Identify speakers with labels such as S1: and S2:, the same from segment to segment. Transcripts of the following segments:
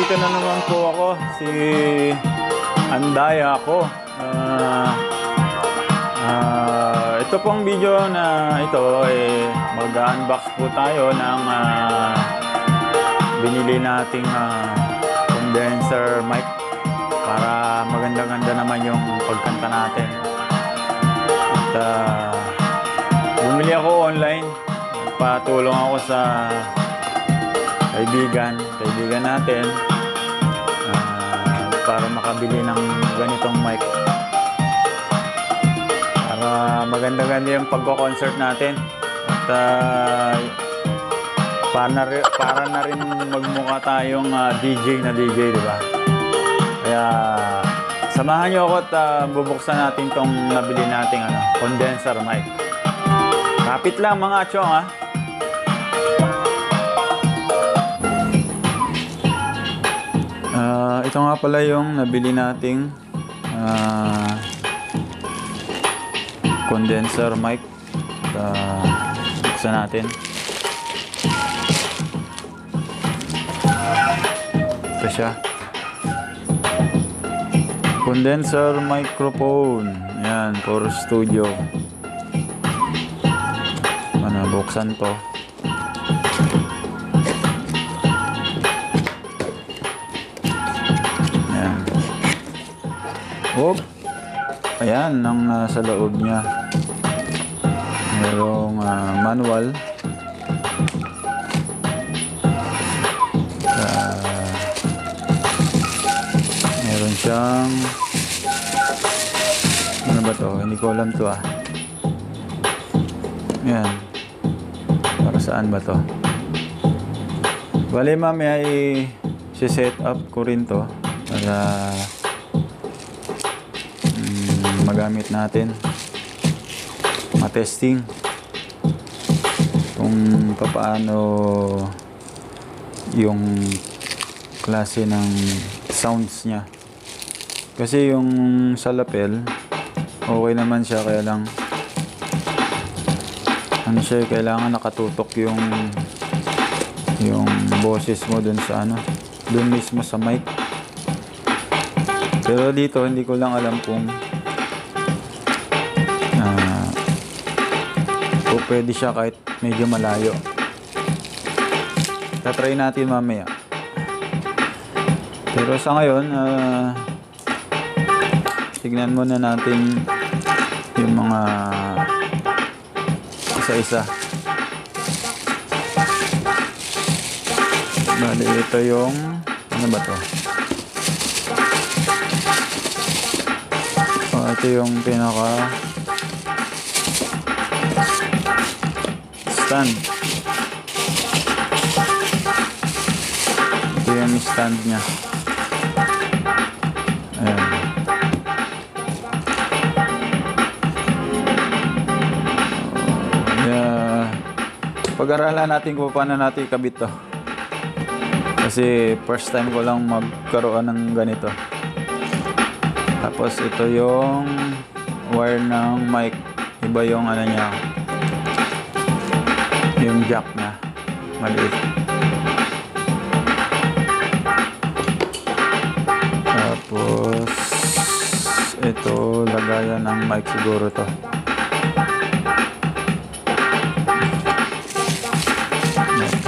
S1: nandito na naman po ako, si Andaya ako. Ito pong video na ito, mag-unbox po tayo ng binili nating condenser mic para maganda-ganda naman yung pagkanta natin. At bumili ako online, patulong ako sa kaibigan natin para makabili ng ganitong mic para maganda-ganda yung pagko-concert natin at para na rin magmukha tayong DJ, di ba? Kaya samahan nyo ako at bubuksan natin tong nabili nating condenser mic. Kapit lang mga chong ha. Ito nga pala yung nabili nating condenser mic. Buksan natin. Ito siya. Condenser microphone. Ayan, for studio. Buksan to. Ayan. Ayan, ang nasa loob niya. Mayroong manual. Meron siyang ano ba to? Hindi ko alam to Ayan. Para saan ba to? Bale mamaya i-set up ko rin to para magamit natin, ma-testing kung paano yung klase ng sounds niya. Kasi yung sa lapel okay naman siya, kaya lang kailangan nakatutok yung boses mo dun sa dun mismo sa mic. Pero dito hindi ko lang alam kung pwede siya kahit medyo malayo. Tatry natin mamaya. Pero sa ngayon tignan muna natin yung mga isa-isa. Bali, ito yung ano ba to? Ito yung pinaka stand. Ito yung stand nya. Ayan. Pag-aralan natin kung paano natin ikabit to. Kasi first time ko lang magkaroon ng ganito. Tapos ito yung wire ng mic. Iba yung niya. Yung jack na maliit. Tapos ito lagayan ng mic siguro to.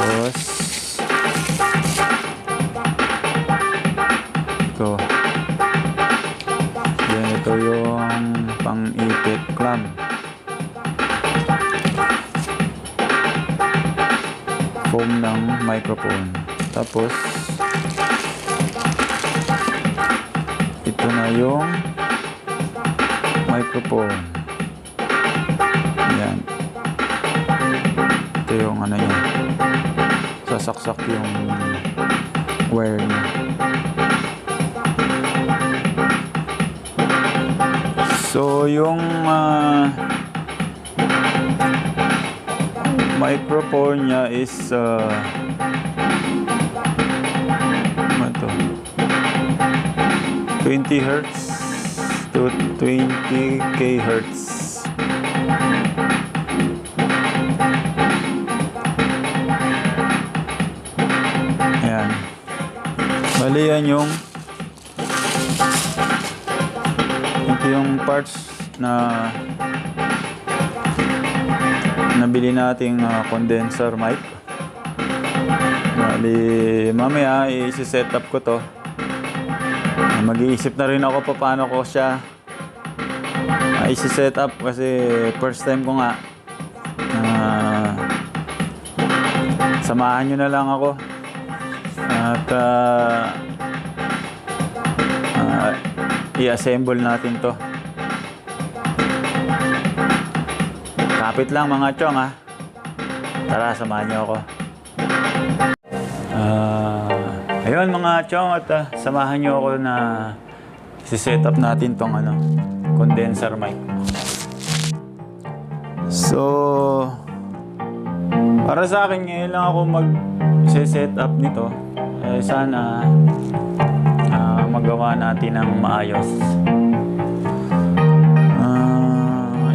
S1: Tapos ito. Yan, ito yung pang-ipit clamp. Foam ng microphone. Tapos ito na yung microphone. Yan. Ito yung yan. Sasaksak yung wire niya. So yung microphone niya is 20 Hz to 20 kHz. Bali yan ito yung parts na nabili nating condenser mic. Bali mamaya i-set up ko to. Mag-iisip na rin ako paano ko siya i-set up kasi first time ko nga. Samahan nyo na lang ako at i-assemble natin to. Kapit lang mga chong ha. Tara, samahan nyo ako. Ayun mga chong at samahan nyo ako na si-set up natin tong condenser mic. So para sa akin ngayon lang ako mag-set up nito. Sana magawa natin ng maayos.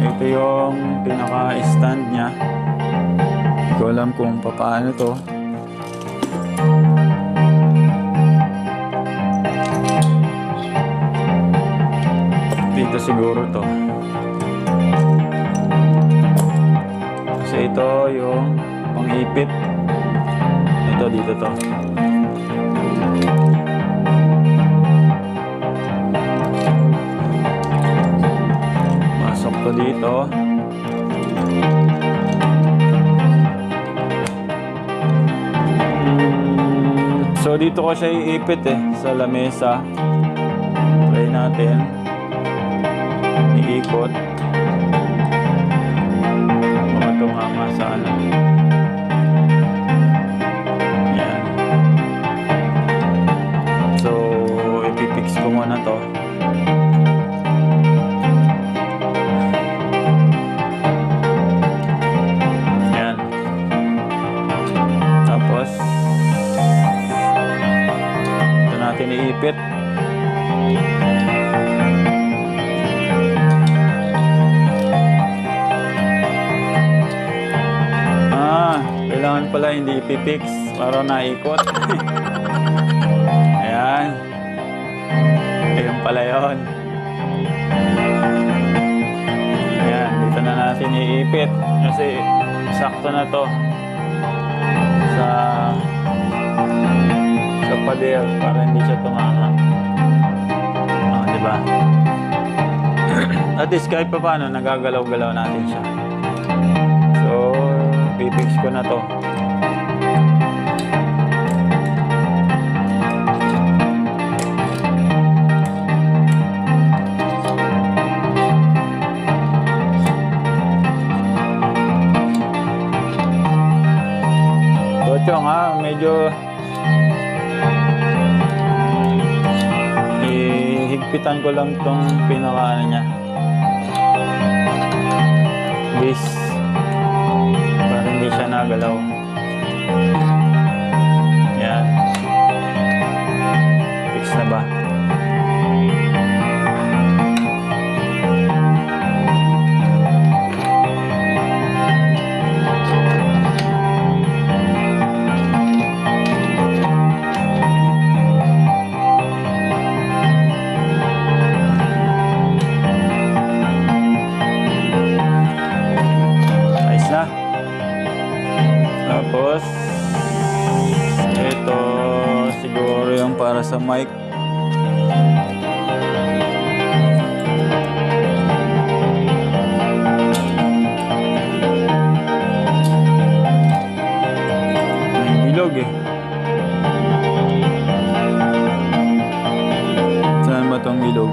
S1: Ito yung pinaka-stand niya. Hindi ko alam kung paano to. Dito siguro to. Kasi ito yung pang-ipit. Ito dito to. Masok to dito. So dito ko siya iipit sa lamesa. Try natin. Iikot. Baka tumama sa Yan. So ipipix ko muna to. Yan. Tapos ito natin iipit. Kailangan pala hindi ipipix para naikot. Ayan. Ayun pala yun. Ayan, dito na natin iipit kasi sakto na to sa pader para hindi siya tumama. Diba? At least kahit pa paano nagagalaw-galaw natin siya. So pipix ko na to. Chong medyo ihigpitan ko lang tong pinaka niya. This para hindi siya nagalaw. Yan. Fix na ba? Tapos ito siguro yung para sa mic. May bilog Saan ba tong bilog?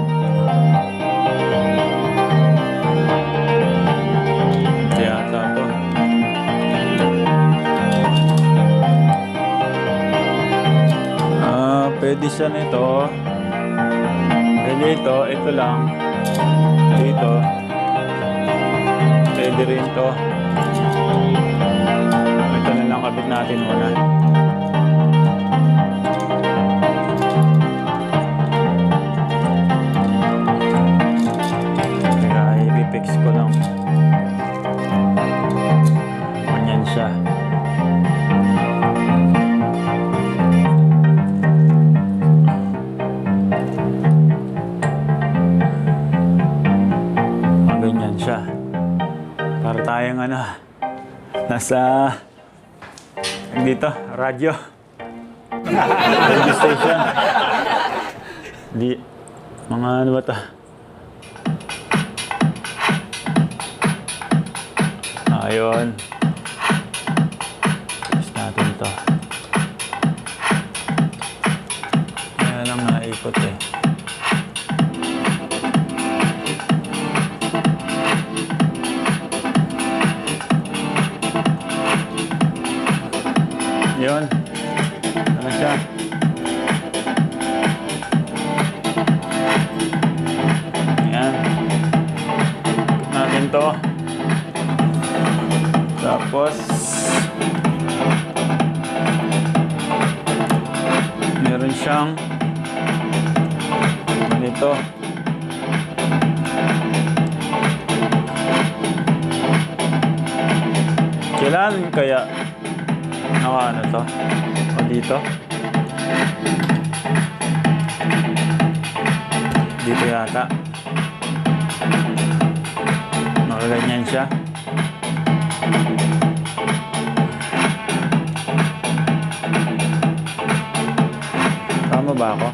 S1: Pwede siya nito. Pwede ito lang. Dito. Pwede rin to. Ito na lang kabit natin muna. Kaya ipipix ko lang. Ganyan siya. Para tayong ano, nasa dito, radyo. Radio station. Di, mga ano ba ito? Ayun. Tapos natin ito. Kaya lang naikot eh. Yun. Ano siya? Ayan. Ikot natin to. Tapos meron siyang ganito. Kailan kaya ano to? O dito? Dito yata. Nakaganyan siya. Tama ba ako?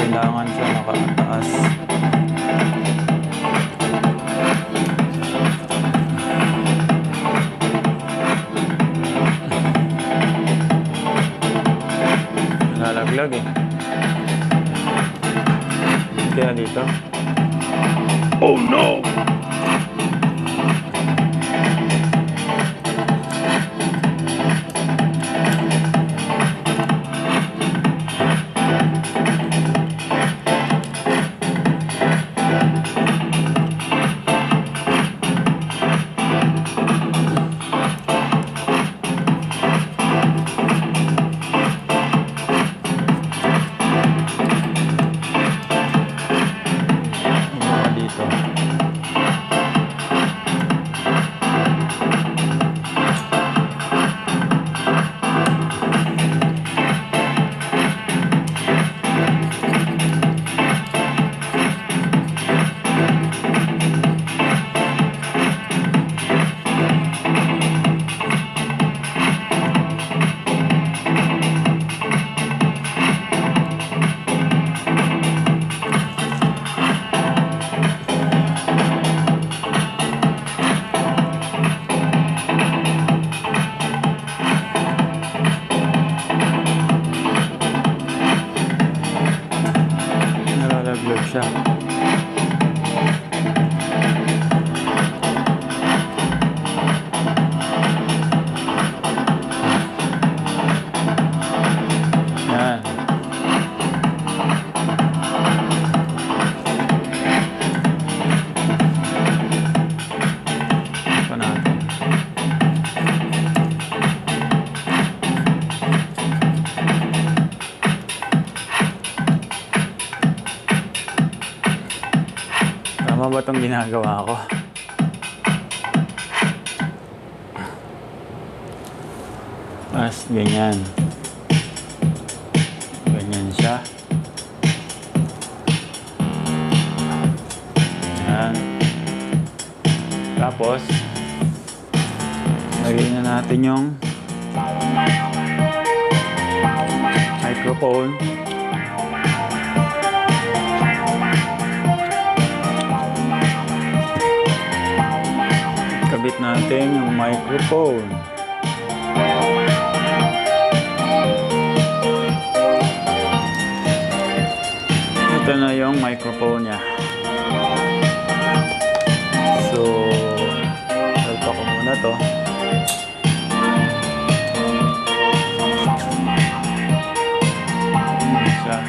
S1: Kailangan siya nakataas. Nalalaglag eh. Kaya dito. Oh no! Nalalaglag siya. Yan. Ito natin. Tama ba itong ginagawa ko? Tapos ganyan. Ganyan siya. Yan. Tapos, lagyan na natin yung microphone. Kabit natin yung microphone. Ito na yung microphone niya. So, salpa ko muna to. Siya.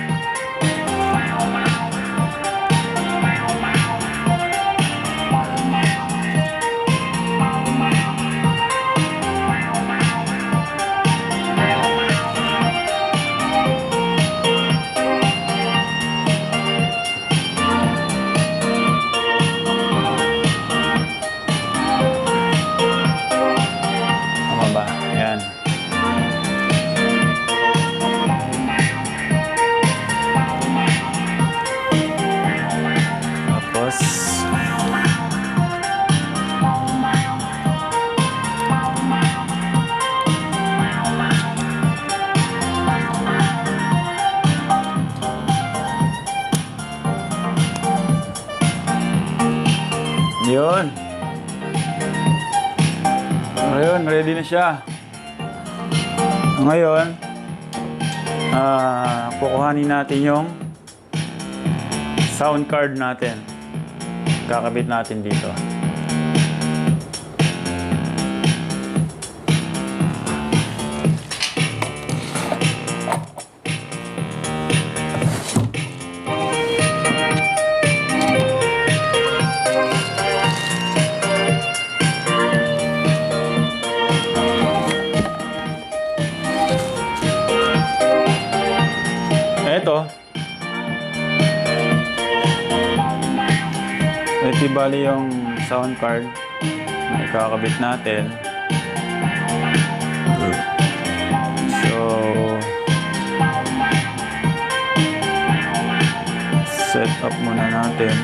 S1: Yun. Ayun, ready na siya. Ngayon, kukuhanin natin yung sound card natin. Kakabit natin dito. Ito bali yung sound card na ikakabit natin. So, set up muna natin.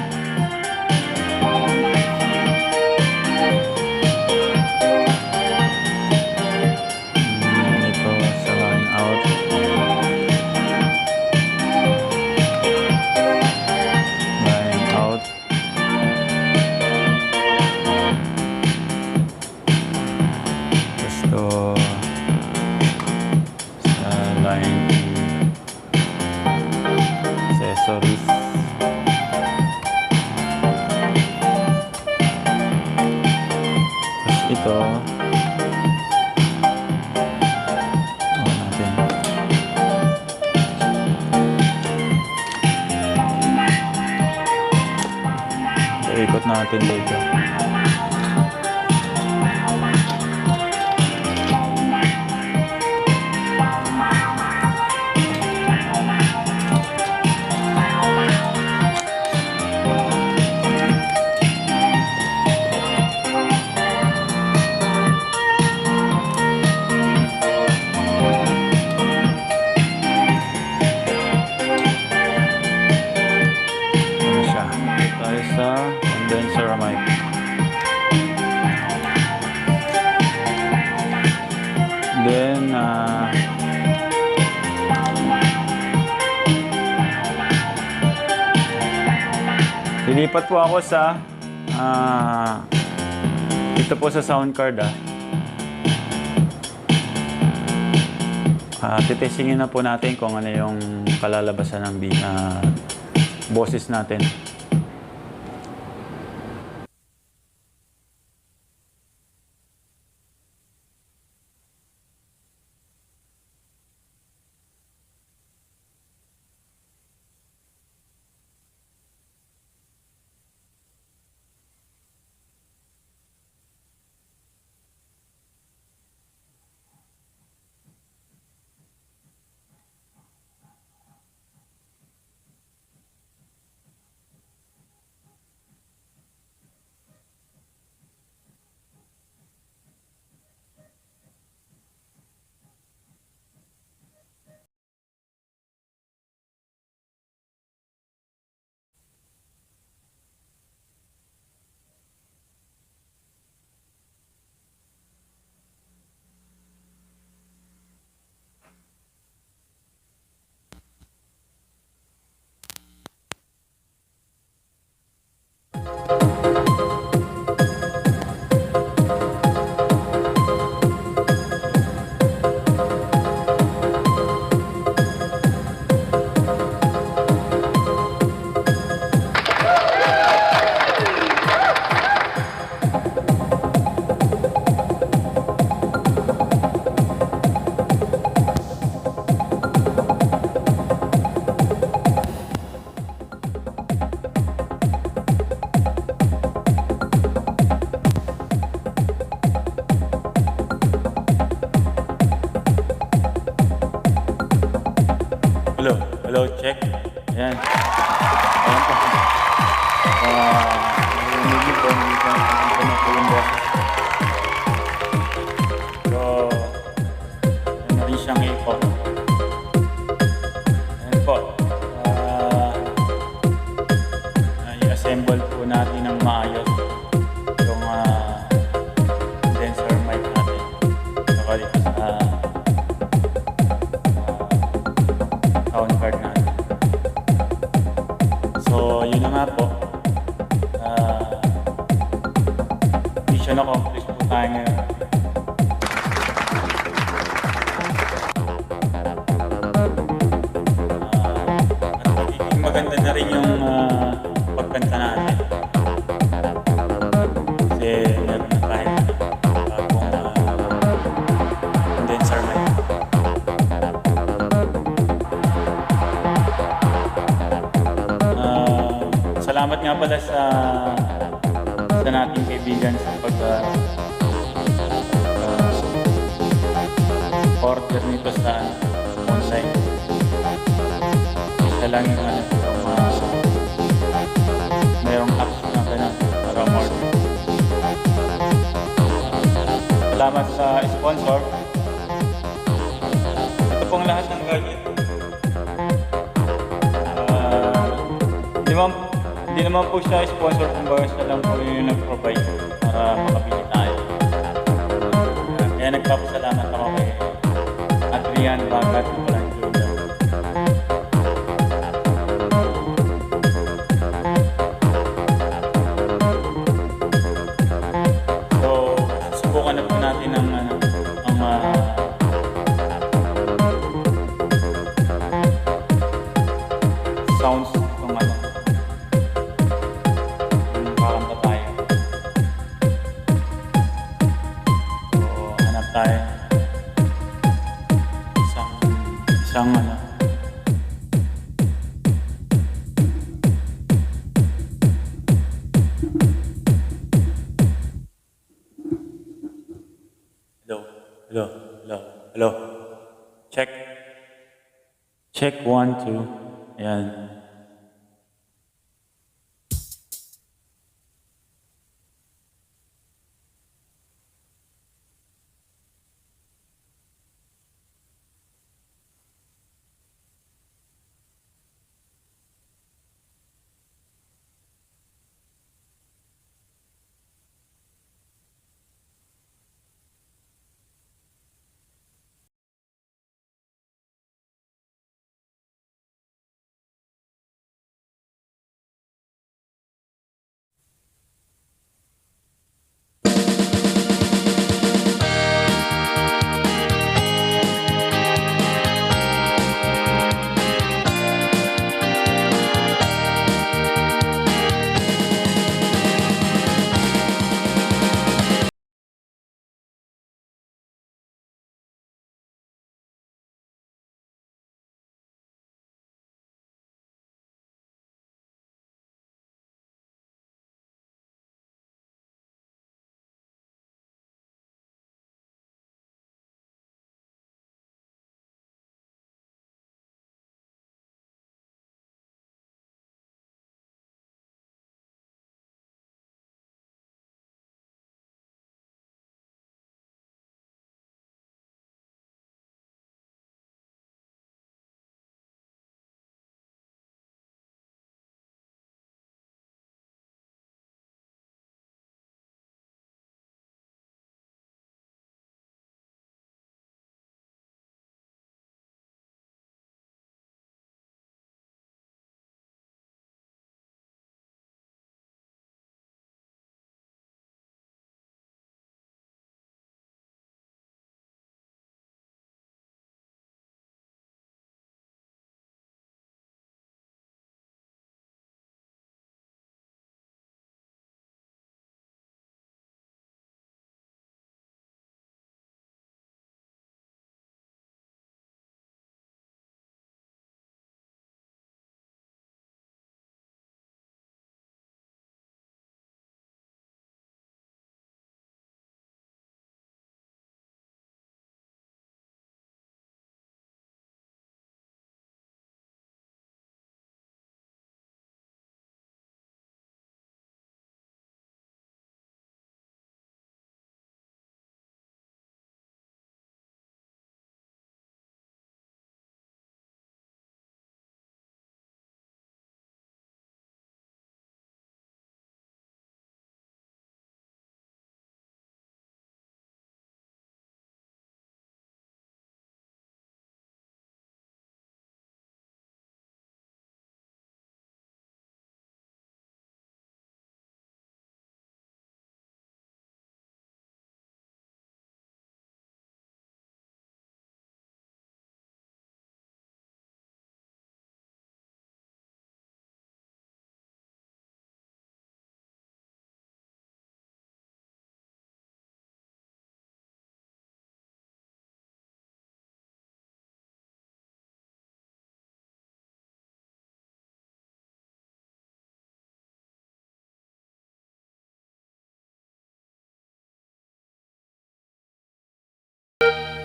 S1: Ito sa line out. Accessories. Tapos ito natin. So, ikot natin dito. Sa condenser mic. Then lilipat po ako sa ito po sa sound card. Titestingin na po natin kung ano yung kalalabasan ng boses natin. Hello, check. Ayan. Ayan po. Narinig ko, hindi ko na po yung boses. So, ayan na rin siyang echo. Ayan po. I-assemble po natin ng maayos yung condenser mic natin. Saka dito sa sound card natin. So, yun na nga po. accomplish po tayo ngayon. At magiging maganda na rin yung pagkanta natin. Kasi meron na tayo bagong condenser mic. Salamat nga pala sa nating kaibigan sa order nito sa online. Isa lang yung mayroong apps na ganun para order. Salamat sa sponsor. Ito pong lahat ng gadget. Hindi naman po siya sponsor, kumbaga siya lang po yung nag-provide para makabili tayo. Kaya nagpapasalamat ako kay Adrian Bagat na pala Jr. So, subukan na po natin ang sounds ng kakanta tayo. So, hanap tayo. Isang Hello. Check. Check 1, 2. Ayan.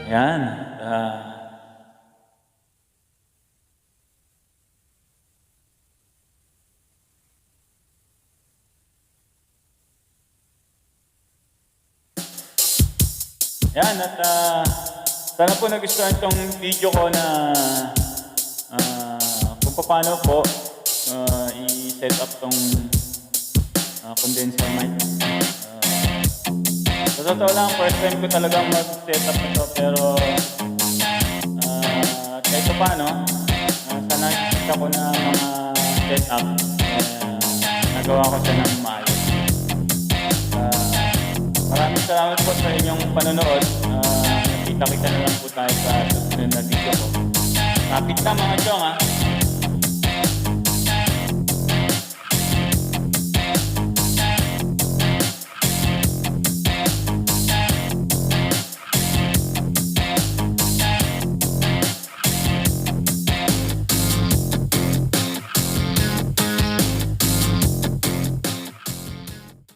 S1: Yan. Yan, at sana po nagustuhan itong video ko na kung paano po i-set up itong condenser mic. Sa totoo lang, first time ko talagang mag-set up ito, pero kahit paano, sa nakikita ko na mga setup, nagawa ko siya ng maayos. Maraming salamat po sa inyong panonood. Nakita-kita na lang po tayo sa susunod na video ko. Kapit na mga chong, ha?